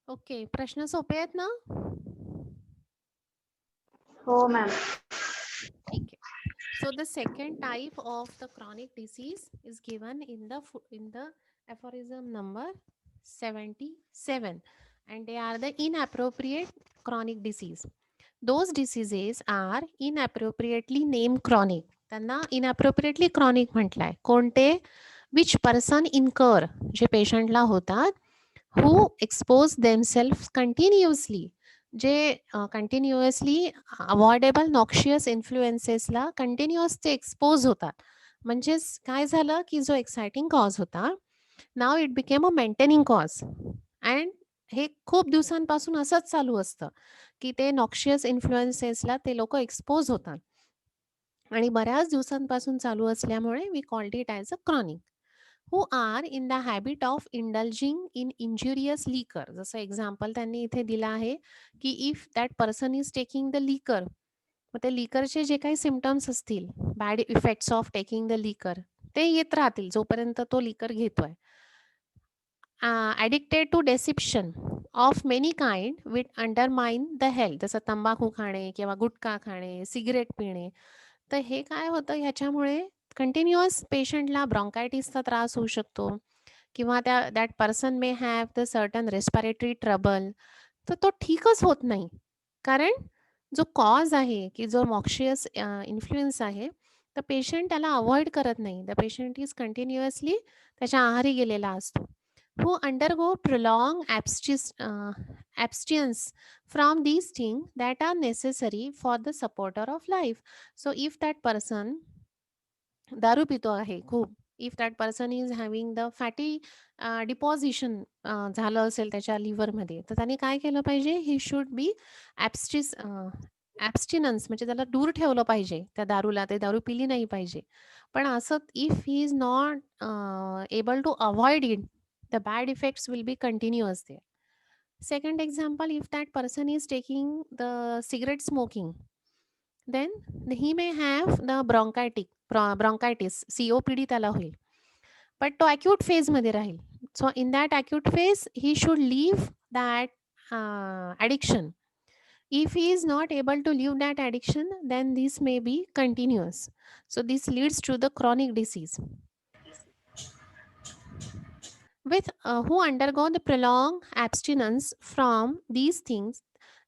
Okay, प्रश्न सोपे आहेत ना? हो मॅम. ठीक आहे. So the second type of the chronic disease is given in the aphorism number 77, and they are the inappropriate chronic disease. Those diseases are inappropriately named chronic. त्यांना inappropriately chronic म्हटलंय. कोणते? Which person incur, जे पेशंटला होतात, who expose themselves continuously, जे continuously avoidable noxious इन्फ्लुएन्सेसला continuous ते expose होतात. म्हणजेच काय झालं की जो एक्साइटिंग कॉज होता, now it became a maintaining cause. And हे खूप दिवसांपासून असंच चालू असतं की ते नॉक्शियस इन्फ्लुएन्सेसला ते लोक एक्सपोज होतात आणि बऱ्याच दिवसांपासून चालू असल्यामुळे we called it as a chronic. who are in the habit of indulging in injurious liquor. जसं एक्झाम्पल त्यांनी इथे दिलं आहे की if that person is taking the liquor, मग ते लिकरचे जे काही सिम्पटम्स असतील, bad effects of taking the liquor, ते येत राहतील जोपर्यंत तो लिकर घेतोय. Addicted to deception of many kind with undermine the health, जसं तंबाखू खाणे किंवा गुटखा खाणे, सिगरेट पिणे. तर हे काय होतं, ह्याच्यामुळे कंटिन्युअस पेशंटला ब्रॉन्कायटिसचा त्रास होऊ शकतो किंवा that person may have the certain respiratory trouble. तर तो ठीकच होत नाही, कारण जो कॉज आहे की जो मॉक्शियस इन्फ्लुएन्स आहे, तर पेशंट त्याला अवॉइड करत नाही. द पेशंट इज कंटिन्युअसली त्याच्या आहारी गेलेला असतो. who undergo prolonged abstinence from these things that are necessary for the supporter of life. So if that person दारू पितो आहे खूप, if that person is having the fatty deposition झालं असेल त्याच्या लिव्हरमध्ये, तर त्याने काय केलं पाहिजे? ही शुड बी ॲब्स्टिनन्स, म्हणजे त्याला दूर ठेवलं पाहिजे त्या दारूला, ते दारू पिली नाही पाहिजे. पण असं if he is not able to avoid it, the bad effects will be continuous there. Second example, if that person is taking the cigarette smoking, then he may have the bronchitis, COPD त्याला होईल, but तो acute phase मध्ये राहील. So in that acute phase he should leave that addiction. If he is not able to leave that addiction, then this may be continuous. So this leads to the chronic disease. With who undergo the prolonged abstinence from these things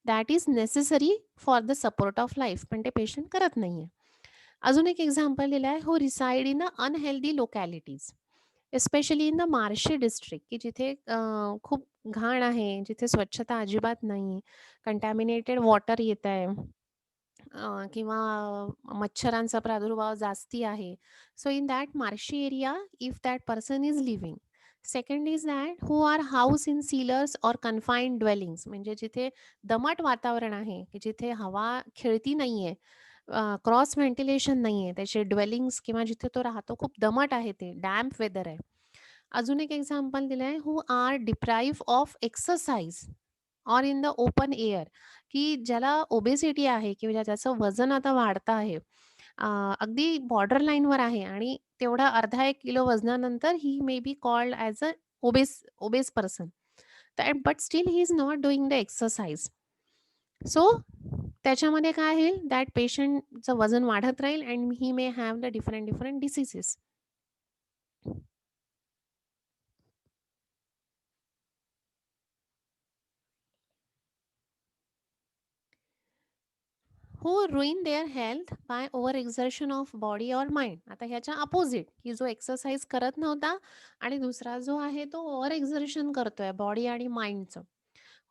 that is necessary for the support of life, पण ते patient करत नाहीये. अजून एक example दिलं आहे, who reside in a unhealthy localities, especially in the marshy district, की जिथे खूप घाण आहे, जिथे स्वच्छता अजिबात नाही, कंटॅमिनेटेड वॉटर येत आहे, किंवा मच्छरांचा प्रादुर्भाव जास्ती आहे. So in that marshy area if that person is living. Second is that who are house in sealers or confined dwellings, म्हणजे जिथे दमट वातावरण आहे, की जिथे हवा खेळती नाहीये, क्रॉस व्हेंटिलेशन नाहीये, त्याचे ड्वेलिंग्स किंवा जिथे तो राहतो खूप दमट आहे, ते डॅम्प वेदर आहे. अजून एक एक्झाम्पल दिलं आहे, who are डिप्राईव्ह of exercise or in the open air, की ज्याला ओबेसिटी आहे किंवा ज्याचं वजन आता वाढतं आहे, अगदी बॉर्डर लाईनवर आहे आणि तेवढा अर्धा 1 किलो वजनानंतर he may be called as a obese person, but still he is not doing the exercise. So त्याच्यामध्ये काय होईल, दॅट पेशंटचं वजन वाढत राहील and he may have the different diseases. who ruin their health by over exertion of body or mind. आता ह्याच्या opposite, की जो एक्सरसाइज करत नव्हता आणि दुसरा जो आहे तो ओव्हर एक्झर्शन करतोय बॉडी आणि माइंडचं.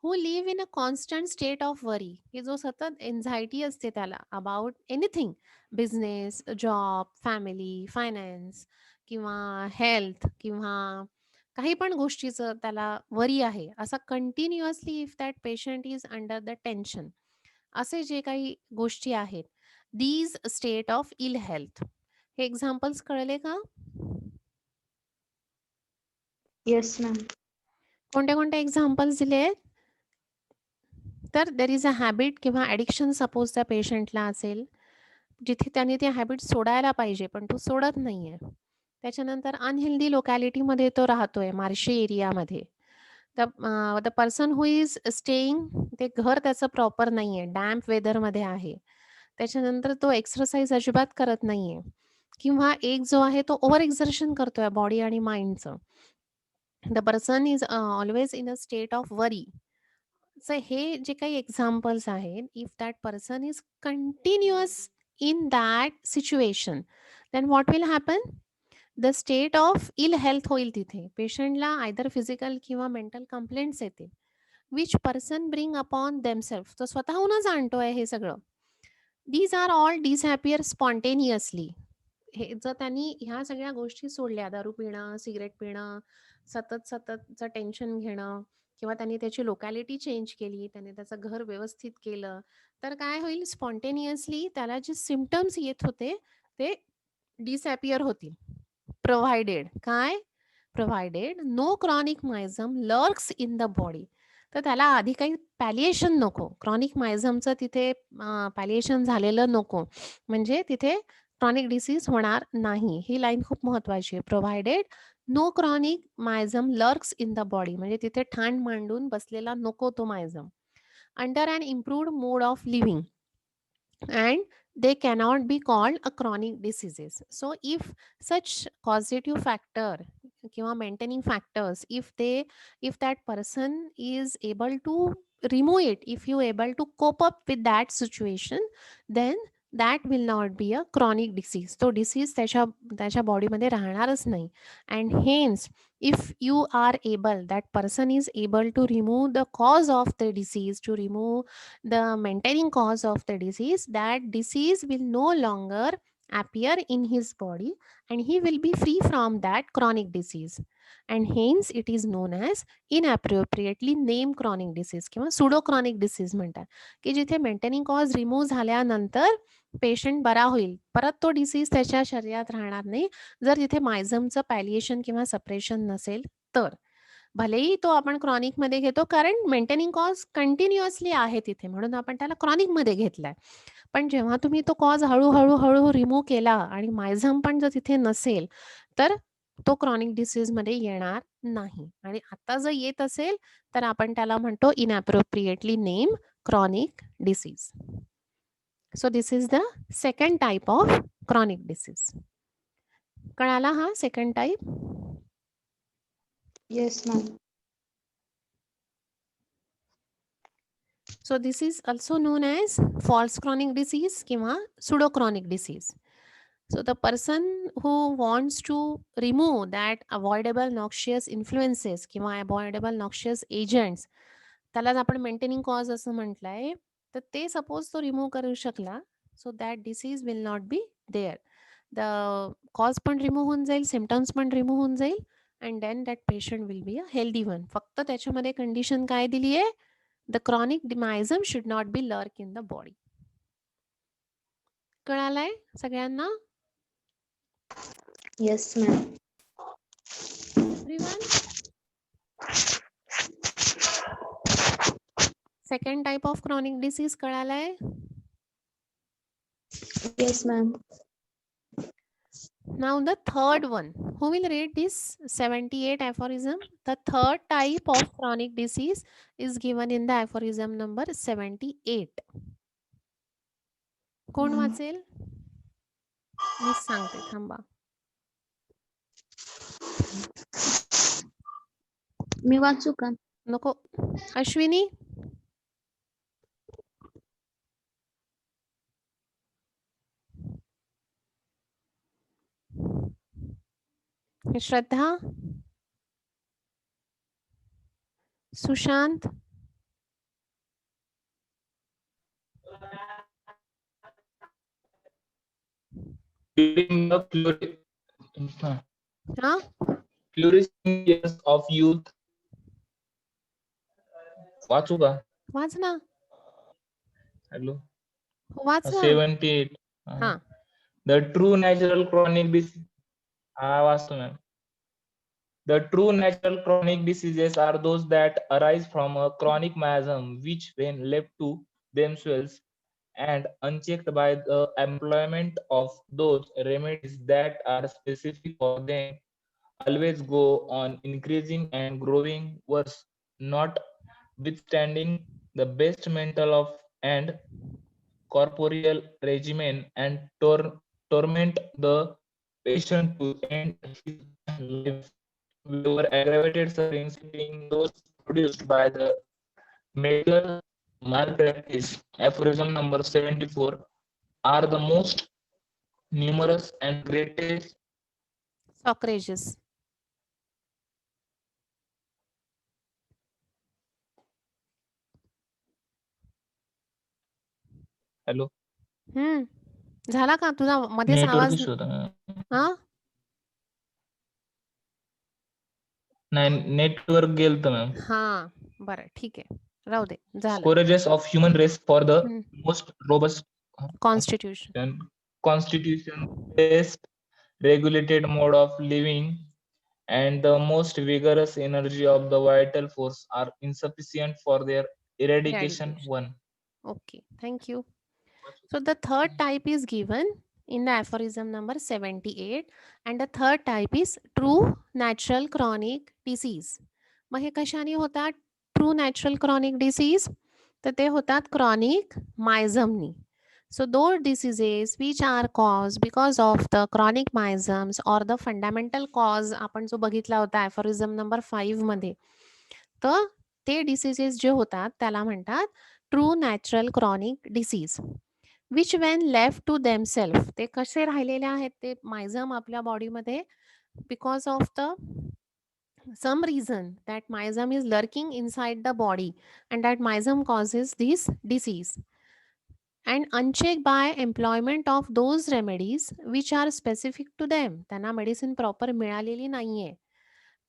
Who live in a constant state of worry, की जो सतत एन्झायटी असते त्याला about anything, business, job, family, finance किंवा हेल्थ किंवा काही पण गोष्टीचं त्याला वरी आहे, असा continuously if that patient is under the tension, असे जे काही गोष्टी आहेत, these state of ill health. हे एक्झाम्पल्स कळले का? Yes ma'am. कोणते कोणते एक्झाम्पल्स दिले आहेत? तर देर इज अ हॅबिट किंवा ॲडिक्शन सपोज त्या पेशंटला असेल, जिथे त्याने ती हॅबिट सोडायला पाहिजे पण तो सोडत नाहीये. त्याच्यानंतर अनहेल्दी लोकॅलिटीमध्ये तो राहतोय, मार्शी एरियामध्ये. The person who is staying, ते घर त्याचं प्रॉपर नाहीये, डॅम्प वेदरमध्ये आहे. त्याच्यानंतर तो एक्सरसाइज अजिबात करत नाहीये किंवा एक जो आहे तो ओव्हर एक्झर्शन करतोय बॉडी आणि माइंडचं. The person is always in a state of worry. So हे जे काही एक्झाम्पल्स आहेत, if that person is continuous in that situation, then what will happen? The state of ill health होईल तिथे. पेशंटला आयदर फिजिकल किंवा मेंटल कंप्लेंट्स येतील. Which person bring upon themself, तो स्वतःहूनच आणतोय हे सगळं. These are all disappear spontaneously. हे जर त्यांनी ह्या सगळ्या गोष्टी सोडल्या, दारू पिणं, सिगरेट पिणं, सततचं टेन्शन घेणं किंवा त्यांनी त्याची लोकॅलिटी चेंज केली, त्याने त्याचं घर व्यवस्थित केलं, तर काय होईल? स्पॉन्टेनियसली त्याला जे सिम्प्टम्स येत होते ते डिसअपिअर होतील. प्रोव्हायडेड काय? Provided no chronic miasm lurks in the body. तर त्याला आधी काही पॅलिएशन नको. क्रॉनिक मायझमचं तिथे पॅलिएशन झालेलं नको. म्हणजे तिथे क्रॉनिक डिसीज होणार नाही. ही लाईन खूप महत्त्वाची आहे. Provided no chronic miasm lurks in the body, म्हणजे तिथे ठाण मांडून बसलेला नको तो miasm. Under an improved mode of living and they cannot be called a chronic diseases. So if such causative factor किंवा maintaining factors, if that person is able to remove it, if you able to cope up with that situation, then that will not be a chronic disease. तो disease त्याच्या त्याच्या बॉडीमध्ये राहणारच नाही. And hence if you are able, that person is able to remove the cause of the disease, to remove the maintaining cause of the disease, that disease will no longer appear in his body and he will be free from that chronic disease, and hence it is known as inappropriately named chronic disease किंवा sudo chronic disease म्हणतात, की जिथे maintaining cause remove झाल्यानंतर patient बरा होईल, परत तो disease त्याच्या शरीरात राहणार नाही जर तिथे मायझमचं पॅलिएशन किंवा सप्रेशन नसेल तर. भलेही तो आपण क्रॉनिकमध्ये घेतो कारण मेंटेनिंग कॉज कंटिन्युअसली आहे तिथे, म्हणून आपण त्याला क्रॉनिकमध्ये घेतलाय. पण जेव्हा तुम्ही तो कॉज हळू रिमूव्ह केला आणि मायझम पण जर तिथे नसेल, तर तो क्रॉनिक डिसीजमध्ये येणार नाही. आणि आता जर येत असेल तर आपण त्याला म्हणतो inappropriately name chronic disease. So this is the second type of chronic disease. कळाला हा second type? Yes, ma'am. So this is also known as false chronic disease किंवा pseudo chronic disease. So the person who wants to remove that avoidable noxious influences किंवा avoidable noxious agents, त्यालाच आपण maintaining cause असं म्हटलंय, तर ते suppose तो remove करू शकला, so that disease will not be there. The cause पण रिमूव्ह होऊन जाईल, सिम्टम्स पण रिमूव्ह होऊन जाईल, and then that patient will be a healthy one. फक्त त्याच्यामध्ये कंडिशन काय दिली आहे? The chronic demism should not be lurk in the body. कळालंय सगळ्यांना? Yes, ma'am. Everyone? Second type of chronic disease कळालंय? Yes, ma'am. Now the third one. Who will read this 78 aphorism? The third type of chronic disease is given in the aphorism number 78. कोण वाचेल? मी सांगते, थांबा. मी वाचू का? नको. अश्विनी? श्रद्धा? Sushant? During the हा? flourishing years of youth. वाचू का? वाच ना. हॅलो. वाच ना. 78. हा. The true natural chronic disease. वाचतो ma'am. The true natural chronic diseases are those that arise from a chronic miasm, which, when left to themselves, and unchecked by the employment of those remedies that are specific for them, always go on increasing and growing worse, not withstanding the best mental of and corporeal regimen, and torment the patient to end his life, were aggravated sufferings being those produced by the medical malpractice. Aphorism number 74 are the most numerous and greatest. Socrates. Hello, झाला का तुझा मध्येच network आवाज? Issue होता. हा नाही, network गेलत ma'am. हा बरं ठीक आहे, राहू दे, झालं. Courageous of human race for the most robust constitution. constitution based regulated mode of living and the most vigorous energy of the vital force are insufficient for their eradication. One. Okay, thank you. So the third type is given in the aphorism number 78, and the third type is true natural chronic disease. मग हे कशाने होतात true natural chronic disease? तर ते होतात chronic मायझमनी. So those diseases which are caused because of the chronic miasms or the fundamental cause आपण जो बघितला होता aphorism number 5 मध्ये, तर ते डिसीजेस जे होतात त्याला म्हणतात true natural chronic disease. Which when left to themselves, ते कसे राहिलेले आहेत ते मायझम आपल्या बॉडीमध्ये because of the some reason that myzum is lurking inside the body, and that myzum causes this disease, and unchecked by employment of those remedies which are specific to them. त्यांना medicine proper मिळालेली नाहीये,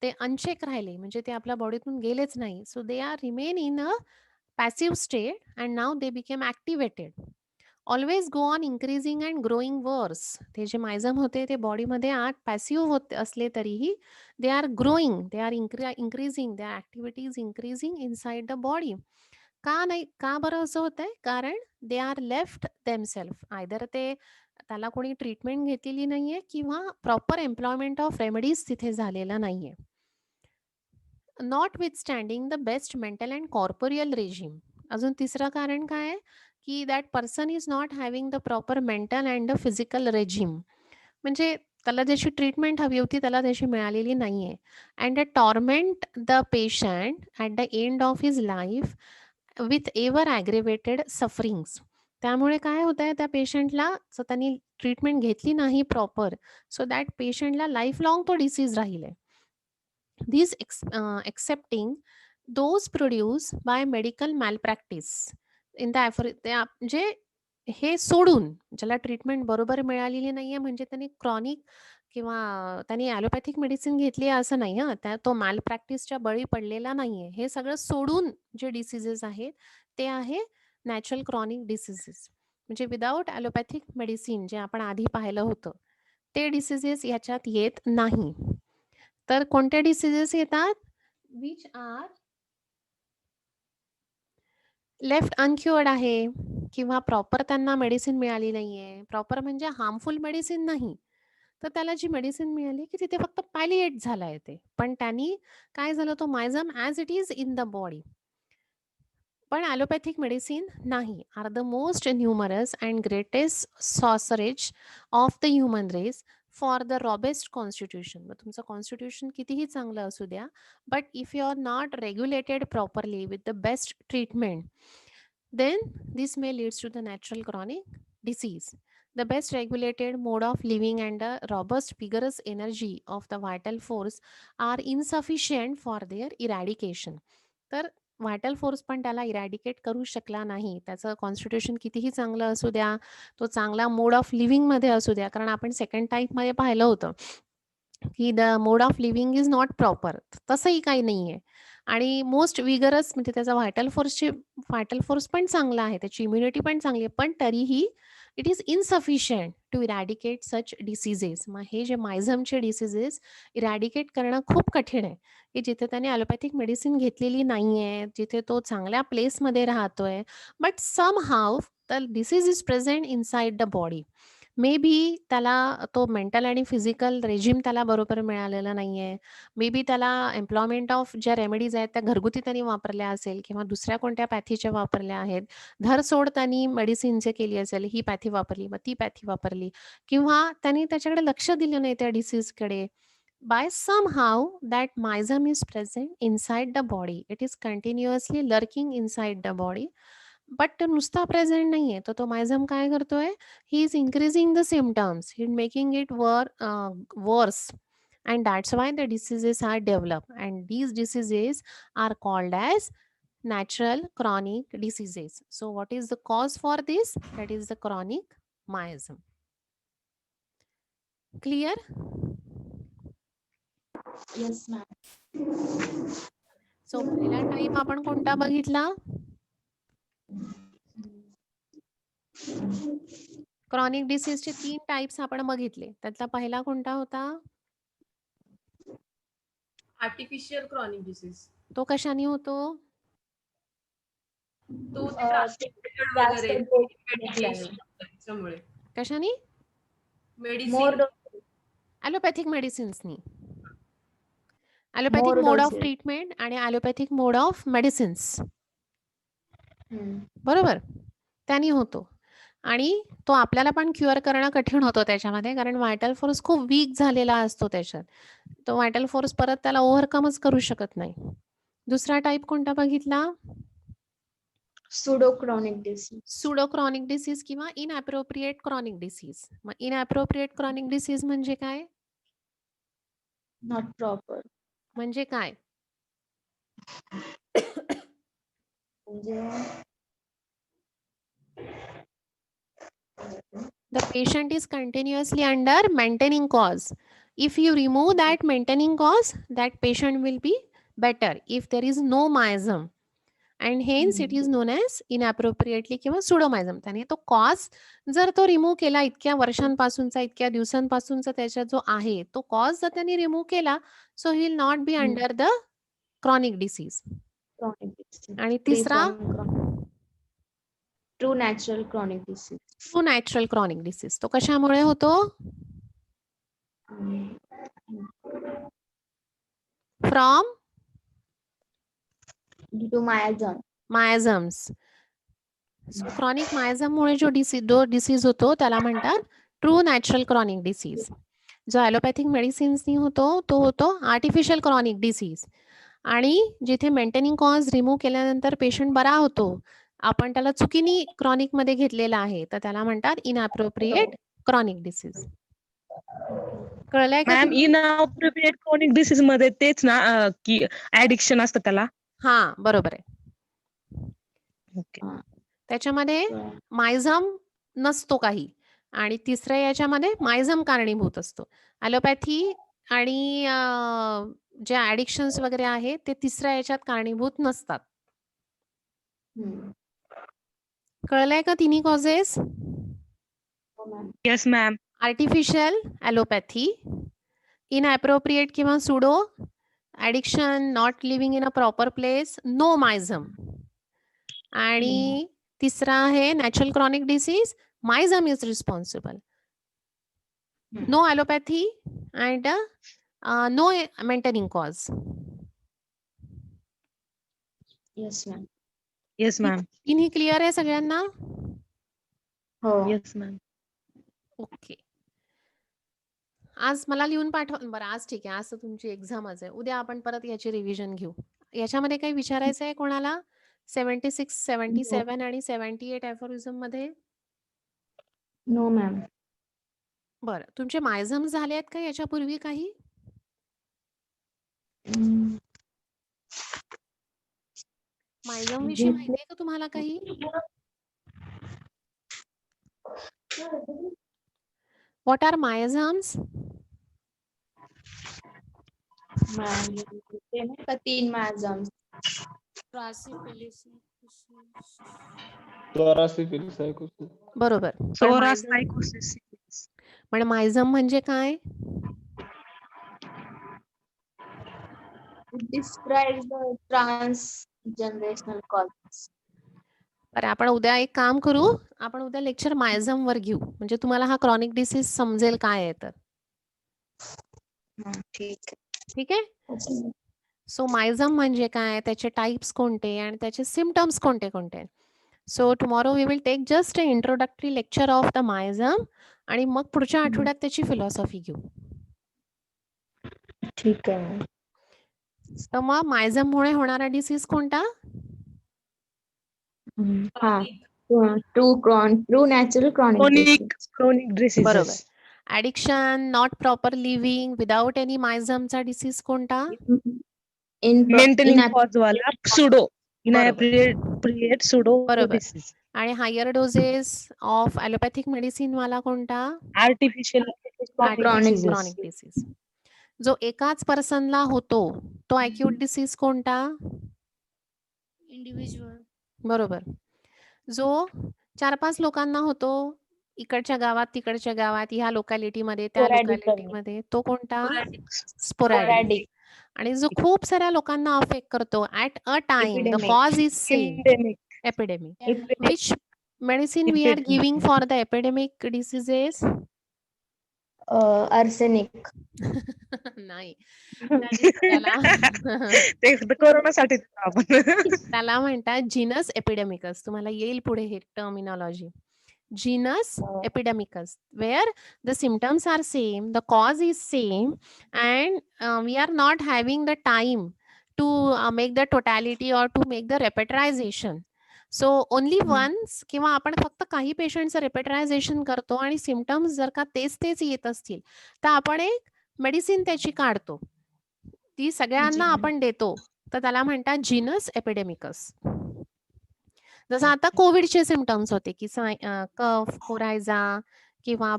ते uncheck राहिले म्हणजे ते आपल्या बॉडीतून गेलेच नाही. So they are remain in a passive state and now they became activated. Always go on increasing and growing वर्स. ते जे मायझम होते ते बॉडीमध्ये आत पॅसिव्ह होत असले तरीही they are growing, they are increasing, they are activities increasing inside the body. का नाही, का बरं असं होतंय? कारण they are left themselves. Either ते त्याला कोणी ट्रीटमेंट घेतलेली नाहीये किंवा प्रॉपर एम्प्लॉयमेंट ऑफ रेमेडीज तिथे झालेला नाहीये. Notwithstanding the best mental and corporeal regimen. अजून तिसरं कारण काय आहे की that person is not having the proper mental and the physical regimen. म्हणजे त्याला जशी ट्रीटमेंट हवी होती त्याला तशी मिळालेली नाही आहे. And the torment the patient at the end of his life with ever aggravated sufferings. त्यामुळे काय होत आहे त्या पेशंटला, जर त्यांनी ट्रीटमेंट घेतली नाही प्रॉपर, सो दॅट पेशंटला लाईफ लाँग तो डिसीज राहील आहे. These accepting those produced by medical malpractice in the म्हणजे हे सोडून ज्याला ट्रीटमेंट बरोबर मिळालेली नाहीये, म्हणजे त्यांनी क्रॉनिक किंवा त्यांनी ॲलोपॅथिक मेडिसिन घेतली आहे असं नाही हां, त्या तो माल प्रॅक्टिसच्या बळी पडलेला नाहीये. हे सगळं सोडून जे डिसीजेस आहेत ते आहे नॅचरल क्रॉनिक डिसीजेस, म्हणजे विदाऊट ॲलोपॅथिक मेडिसिन जे आपण आधी पाहिलं होतं ते डिसीजेस याच्यात येत नाही. तर कोणते डिसीजेस येतात? विच आर लेफ्ट अनक्युअर्ड आहे किंवा प्रॉपर त्यांना मेडिसिन मिळाली नाहीये. प्रॉपर म्हणजे हार्मफुल मेडिसिन नाही, तर त्याला जी मेडिसिन मिळाली की तिथे फक्त पॅलिएट झालाय ते, पण त्यांनी काय झालं, तो miasm as it is in the body. पण ॲलोपॅथिक मेडिसिन नाही. Are the most numerous and greatest sources of the human race for the robust constitution. मग तुमचं कॉन्स्टिट्यूशन कितीही चांगलं असू द्या, but if you are not regulated properly with the best treatment, then this may leads to the natural chronic disease. The best regulated mode of living and the robust vigorous energy of the vital force are insufficient for their eradication. तर vital force पण त्याला eradicate करू शकला नाही. त्याचं constitution कितीही चांगलं असू द्या, तो चांगला मोड ऑफ लिव्हिंगमध्ये असू द्या, कारण आपण सेकंड टाईपमध्ये पाहिलं होतं की the mode of living is not proper, तसंही काही नाही आहे. आणि मोस्ट विगरस म्हणजे त्याचा व्हायटल फोर्स पण चांगला आहे, त्याची इम्युनिटी पण चांगली आहे, पण तरीही it is insufficient to eradicate such diseases. मग हे जे मायझमचे डिसीजेस इरॅडिकेट करणं खूप कठीण आहे, की जिथे त्याने ॲलोपॅथिक मेडिसिन घेतलेली नाही आहे, जिथे तो चांगल्या प्लेसमध्ये राहतोय, but somehow the disease is present inside the body. Maybe त्याला तो मेंटल आणि फिजिकल रेजिम त्याला बरोबर मिळालेला नाहीये. मे बी त्याला एम्प्लॉयमेंट ऑफ ज्या रेमेडीज आहेत त्या घरगुती त्यांनी वापरल्या असेल किंवा दुसऱ्या कोणत्या पॅथीच्या वापरल्या आहेत. धरसोड त्यांनी मेडिसिनचे केली असेल, ही पॅथी वापरली, मग ती पॅथी वापरली किंवा त्यांनी त्याच्याकडे लक्ष दिलं नाही त्या डिसीजकडे. By somehow that miasm is present inside the body. It is continuously lurking inside the body. But तो नुसता प्रेझेंट नाहीये, तर तो मायझम काय करतोय? He is increasing the symptoms, he making it worse, and that's why the diseases are developed, and these diseases are called as natural chronic diseases. So what is the cause for this? That is the chronic miasm. Clear? Yes, ma'am. So पहिला type आपण कोणता बघितला? Chronic डिसीजचे 3 types आपण बघितले. त्यातला पहिला कोणता होता? Artificial chronic disease. तो कशाने होतो? तो ते जास्त वगैरे dose medication त्याच्यामुळे. कशाने? more medicine dose. ॲलोपॅथिक मेडिसिन्सनी. Allopathic More mode of doses. Treatment आणि ॲलोपॅथिक मोड ऑफ मेडिसिन्स. हम्म. बरोबर? त्यानी होतो. आणि तो आपल्याला पण क्युअर करणं कठीण होतं त्याच्यामध्ये, कारण व्हायटल फोर्स खूप वीक झालेला असतो त्याच्यात. तो व्हायटल फोर्स परत त्याला ओव्हरकमच करू शकत नाही. दुसरा टाइप कोणता बघितला? Pseudo chronic disease. Pseudo chronic disease किंवा इनअप्रोप्रिएट क्रॉनिक डिसीज. मग इनअप्रोप्रिएट क्रॉनिक डिसीज म्हणजे काय? Not proper. म्हणजे काय? म्हणजे The patient is continuously under maintaining cause. If you remove that maintaining cause, that patient will be better if there is no miasm. And hence it is known as inappropriately किंवा pseudomiasm. त्याने तो cause जर तो remove केला, इतक्या वर्षांपासूनचा, इतक्या दिवसांपासूनचा त्याचा जो आहे, तो कॉज जर त्यांनी रिमूव्ह केला, so he will not be under the chronic disease. chronic disease. आणि Free तिसरा from true natural chronic disease. True natural chronic disease. तो कशामुळे होतो? From Due to miasm. Miasms. Chronic मायझममुळे जो डिसीज होतो त्याला म्हणतात ट्रू नॅचरल क्रॉनिक डिसीज. जो ॲलोपॅथिक मेडिसिन्सनी होतो तो होतो आर्टिफिशियल क्रॉनिक डिसीज. आणि जिथे मेंटेनिंग कॉज रिमूव्ह केल्यानंतर पेशंट बरा होतो, आपण त्याला चुकीने क्रॉनिकमध्ये घेतलेला आहे, तर त्याला म्हणतात इनअप्रोप्रिएट क्रॉनिक डिसीज. कळलंय का? मॅम इनअप्रोप्रिएट क्रॉनिक डिसीज मध्ये तेच ना की ऍडिक्शन असतं त्याला. हा, बरोबर आहे. ओके. त्याच्यामध्ये मायझम नसतो काही, आणि तिसऱ्या याच्यामध्ये मायझम कारणीभूत असतो. ॲलोपॅथी आणि जे ॲडिक्शन्स वगैरे आहेत ते तिसऱ्या याच्यात कारणीभूत नसतात. हम्म. कळलंय का तिन्ही कॉजेस? हो ma'am. Yes ma'am. Artificial allopathy, inappropriate किंवा pseudo, addiction, not living in a proper place, no miasm. आणि तिसरा आहे natural chronic disease, miasm is responsible. No allopathy and no maintaining cause. Yes, ma'am. Yes ma'am. तिन्ही clear आहे सगळ्यांना? हो. Yes ma'am. Okay. आज मला लिहून पाठवा. बरं, आज ठीक आहे, आज तर तुमची एक्झामच आहे. उद्या आपण परत याची रिव्हिजन घेऊ. याच्यामध्ये काही विचारायचं आहे कोणाला? 76, 77 आणि 78 ॲफोरिझम मध्ये? No, ma'am. बरं, तुमचे मायझम झाले आहेत का याच्यापूर्वी काही? हम्म. मायझम विषयी माहिती आहे का तुम्हाला काही? What R मायझम्स? Ma'am, ते नाही का 3 miasms. Thoracic बरोबर. सोरा सायकोसिस. पण मायझम म्हणजे काय? It describes the transgenerational causes. बरं आपण उद्या एक काम करू, आपण उद्या लेक्चर मायझम वर घेऊ. म्हणजे तुम्हाला हा क्रॉनिक डिसीज समजेल काय आहे तर. ठीक ठीक आहे? आहे. सो मायझम म्हणजे काय? त्याचे टाइप्स कोणते आणि त्याचे सिम्प्टम्स कोणते-कोणते? So tomorrow we will take just a introductory lecture of the miasm आणि मग पुढच्या आठवड्यात त्याची फिलॉसॉफी घेऊ. ठीक आहे. तर मग मायझममुळे होणारा डिसीज कोणता? हा true natural chronic chronic diseases. बरोबर. Addiction, not proper living, without any मायझमचा डिसीज कोणता? मेंटेनिंग कॉज वाला सुडो बरोबर. पिरियड सुडो बरोबर. डिसीज. आणि higher doses of allopathic medicine वाला कोणता? Artificial Chronic chronic disease. जो एकाच पर्सनला होतो, तो अॅक्यूट डिसीज कोणता? इंडिव्हिज्युअल. बरोबर. जो 4-5 लोकांना होतो, इकडच्या गावात, तिकडच्या गावात, ह्या लोकॅलिटीमध्ये, त्या Sporadic लोकॅलिटीमध्ये, तो कोणता? स्पोरॅडिक. Sporadic. आणि जो खूप साऱ्या लोकांना अफेक्ट करतो at a time, the Epidemic. Cause is same. Epidemic. Epidemic. Which medicine we are giving for the epidemic diseases? Arsenic. नाही. त्याला ते कोरोनासाठी आपण. त्याला म्हणतात जीनस एपिडेमिकस. तुम्हाला येईल पुढे हे terminology. Genus epidemicus, where the symptoms are same, the cause is same, and we are not having the time to make the totality or to make the repertorization. So only once किंवा आपण फक्त काही पेशंटचं रेपेटरायझेशन करतो आणि symptoms जर का तेच येत असतील, तर आपण एक मेडिसिन त्याची काढतो. ती सगळ्यांना आपण देतो. तर त्याला म्हणतात जीनस एपिडेमिकस. जसं आता कोविडचे सिम्पटम्स होते, की कफ, कोरायजा किंवा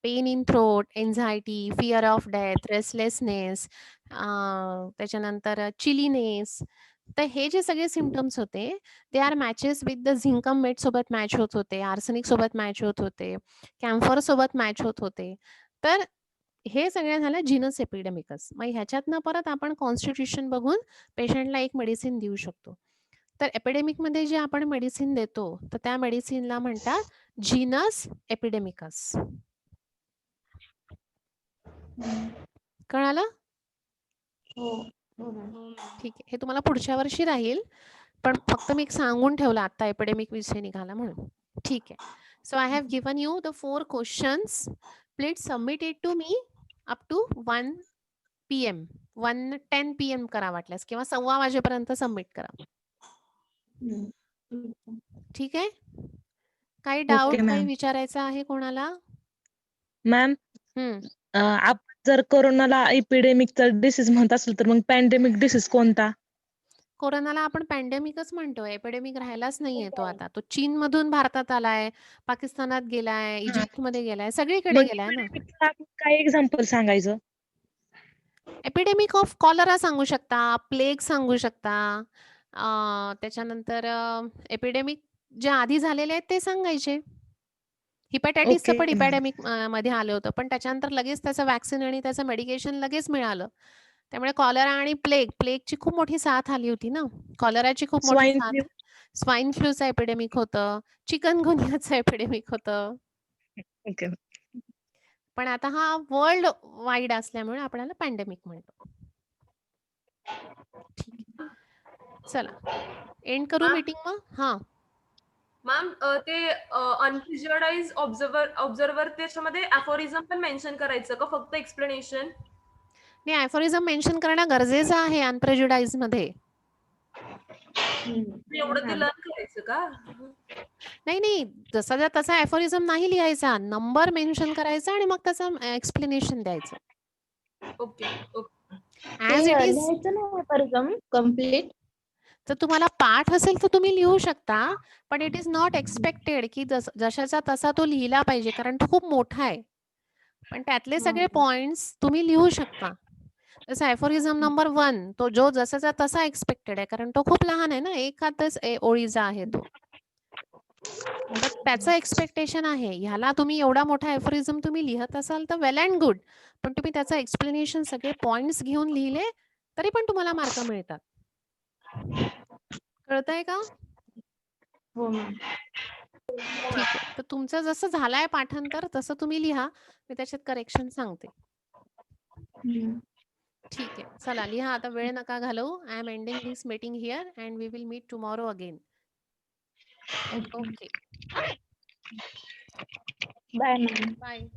pain in throat, anxiety, fear of death, restlessness, त्याच्यानंतर चिलीनेस. तर हे जे सगळे सिम्पटम्स होते, they are matches with the zincum सोबत मॅच होत होते, आर्सेनिक सोबत मॅच होत होते, कॅम्फर सोबत मॅच होत होते. तर हे सगळे झालं जीनस एपिडेमिकस. मग ह्याच्यातनं परत आपण कॉन्स्टिट्यूशन बघून पेशंटला एक मेडिसिन देऊ शकतो. तर एपिडेमिकमध्ये जे आपण मेडिसिन देतो, तर त्या मेडिसिनला म्हणतात जीनस एपिडेमिकस. कळालं? ठीक आहे. हे तुम्हाला पुढच्या वर्षी राहील. पण फक्त मी एक सांगून ठेवलं आता एपिडेमिक विषय निघाला म्हणून. ठीक आहे. So I have given you the 4 questions. Please submit it to me up to 1 PM. 1:10 PM करा वाटल्यास किंवा 1:15 वाजेपर्यंत सबमिट करा. ठीक आहे? काही डाऊट, काही मॅम. विचारायचं आहे कोणाला? मॅम, हं. आपण जर कोरोनाला एपिडेमिकचा डिसीज म्हणत असेल तर मग पॅन्डेमिक डिसीज कोणता? कोरोनाला आपण पॅन्डेमिकच म्हणतोय. एपिडेमिक राहिलाच नाहीये तो आता. तो चीनमधून भारतात आलाय, पाकिस्तानात गेलाय, इजिप्तमध्ये गेलाय, सगळीकडे मग गेलाय ना. epidemic आपण काय एक्झाम्पल सांगायचं? एपिडेमिक ऑफ कॉलरा सांगू शकता, प्लेग सांगू शकता. त्याच्यानंतर एपिडेमिक जे आधी झालेले आहेत ते सांगायचे. हिपॅटायटिसचं पण Okay, ma'am. इपॅडेमिक मध्ये आलं होतं. पण त्याच्यानंतर लगेच त्याचं व्हॅक्सिन आणि त्याचं मेडिकेशन लगेच मिळालं. त्यामुळे कॉलरा आणि प्लेगची खूप मोठी साथ आली होती ना. कॉलराची खूप मोठी स्वाईन साथ. फ्लू. स्वाईन फ्लूचं एपिडेमिक होतं. चिकनगुनियाचं एपिडेमिक होतं. ओके. पण आता हा वर्ल्ड वाईड असल्यामुळे आपल्याला पॅन्डेमिक म्हणतो. ठीक आहे. चला एंड करू मॅम? मीटिंग मग? हां. मॅम ते अनप्रिज्युडाइज ऑब्झर्वर त्याच्यामध्ये अफोरिझम पण मेन्शन करायचं का फक्त एक्सप्लेनेशन? नाही, अफोरिझम मेन्शन करणं गरजेचं आहे अनप्रेज्युडाइजमध्ये. एवढं ते लर्न करायचं का? नाही, जसा तसा अफोरिझम नाही लिहायचा. नंबर मेन्शन करायचा आणि मग त्याचं एक्सप्लेनेशन द्यायचं. ओके. As it is. लिहायचं नाही परिसम कम्प्लीट. जर तुम्हाला पाठ असेल तर तुम्ही लिहू शकता. पण इट इज नॉट एक्सपेक्टेड की जशाचा तसा तो लिहिला पाहिजे, कारण तो खूप मोठा आहे. पण त्यातले सगळे पॉइंट्स तुम्ही लिहू शकता. जसं अफोरिझम नंबर 1 तो जो जसाचा तसा एक्सपेक्टेड आहे, कारण तो खूप लहान आहे ना, एखादच ओळीचा आहे तो. तर त्याचं एक्सपेक्टेशन आहे. ह्याला तुम्ही एवढा मोठा अफोरिझम तुम्ही लिहत असाल तर वेल अँड गुड. पण तुम्ही त्याचं एक्सप्लेनेशन सगळे पॉइंट्स घेऊन लिहिले तरी पण तुम्हाला मार्क मिळतात. कळतंय का? हो मॅम. ठीक आहे. तर तुमचं जसं झालंय पाठांतर तसं तुम्ही लिहा. मी त्याच्यात करेक्शन सांगते. हम्म. ठीक आहे. चला लिहा आता वेळ नका घालवू. I am ending this meeting here and we will meet tomorrow again. Okay. Okay. Bye ma'am. Bye.